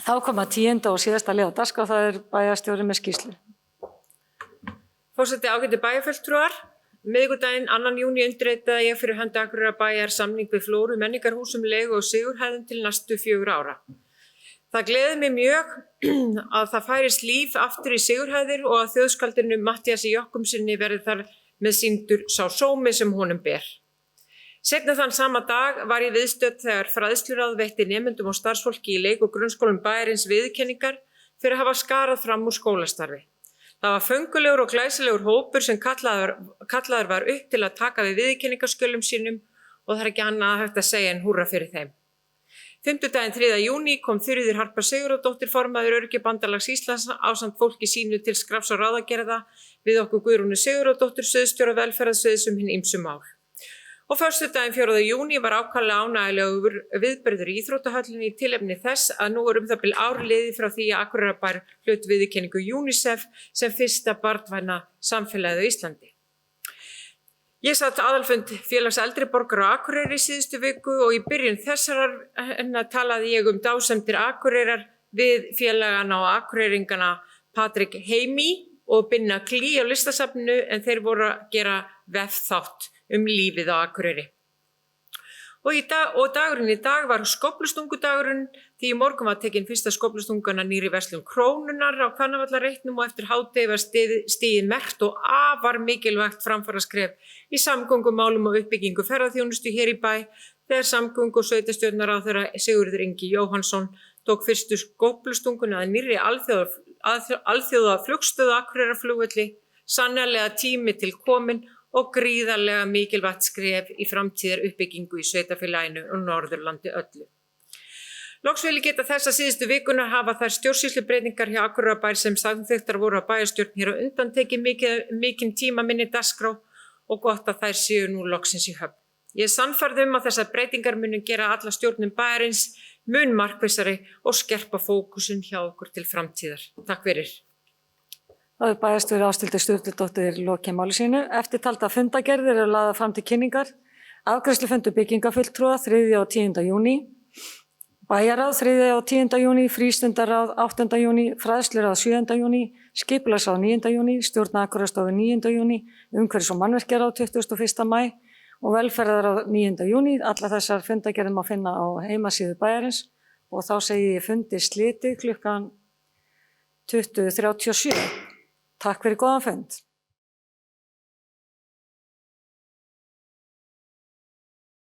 Þá kom að 10. og síðasta lið á dagskrá, það bæjarstjóri með skýrslu. Forseti, ágætu bæjarfulltrúar, miðvikudaginn 2. júní undirritaði ég fyrir hönd Akureyrarbæjar samning við Flóru menningarhús leigu og sigurhæðum til næstu 4 ára. Það gleði mig mjög að það færist líf aftur í sigurhæðir og að þjóðskaldinu Matthíasi Jochumssyni verði þar með sýndur sá sómi sem honum ber. Seinna þann sama dag var ég viðstödd þegar fræðsluráð veitti nemendum og starfsfólki í leik- og grunnskólum bæjarins viðurkenningar fyrir að hafa skarað fram úr skólastarfi. Það var föngulegur og glæsilegur hópur sem kallaður var upp til að taka við viðurkenningarskjölum sínum og það ekki annað hægt að segja en húrra fyrir þeim. Fimmtudaginn 3. júní kom Þuríður Harpa Sigurðardóttir formaður Öryrkjabandalags Íslands ásamt fólki sínu til skrafs og ráðagerða við okkur Guðrúnu Sigurðardóttur sviðsstjóra velferðarsviðs hin ýmsu mál. Og föstudaginn 4. júní var ákaflega ánægjulegur viðburður í íþróttahöllinni í tilefni þess að nú er það bil ár liðið frá því að Akureyrarbær hlaut viðurkenningu UNICEF sem fyrsta barnvæna samfélagið á Íslandi. Ég satt aðalfund félags eldri borgara á Akureyri í síðustu viku og í byrjun þessarar talaði ég dásemdir Akureyrar við félagana og akureyringana Patrik Heimi og Binna Klí á listasafninu en þeir voru að gera vefþátt lífið á Akureyri. Og dagurinn í dag var skóflustungudagurinn því í morgun var tekin fyrsta skóflustungan að nýrri verslun Krónunnar á Hvannavallareitnum og eftir hádegi var stigið merkt og afar mikilvægt framfaraskref í samgöngumálum og uppbyggingu ferðaþjónustu hér í bæ þegar samgöngu- og sveitarstjórnarráðherra Sigurður Ingi Jóhannsson tók fyrstu skóflustunguna að nýrri alþjóða flugstöð á Akureyrarflugvelli, sannarlega tími til kominn og gríðarlega mikilvægt skref í framtíðar uppbyggingu í sveitarfélaginu og Norðurlandi öllu. Loks vil ég geta þess að síðustu vikuna hafa þær stjórnsýslubreytingar hjá Akureyrarbæ sem samþykktar voru á bæjarstjórn hér á undan tekið mikinn tíma minni dagskrá og gott að þær séu nú loksins í höfn. Ég er sannfærð að þessar breytingar munu gera alla stjórnum bæjarins mun markvissari og skerpa fókusinn hjá okkur til framtíðar. Takk fyrir. Það bæjarstjóri Ásthildur Sturludóttir lokið máli sínu. Eftirtalda fundagerðir eru lagðar fram til kynningar. Afgreiðslufundur byggingafulltrúa 3. og 10. júní. Bæjarráð 3. og 10. júní, frístundaráð 8. júní, fræðsluráð 7. júní, skipulagsráð 9. júní, stjórn Akureyrarstofu 9. júní, umhverfis- og mannvirkjaráð 21. maí og velferðarráð 9. júní. Alla þessar fundagerðir má finna á heimasíðu bæjarins og þá segi ég fundi slitið klukkan 20:37. Takk fyrir góðan fund.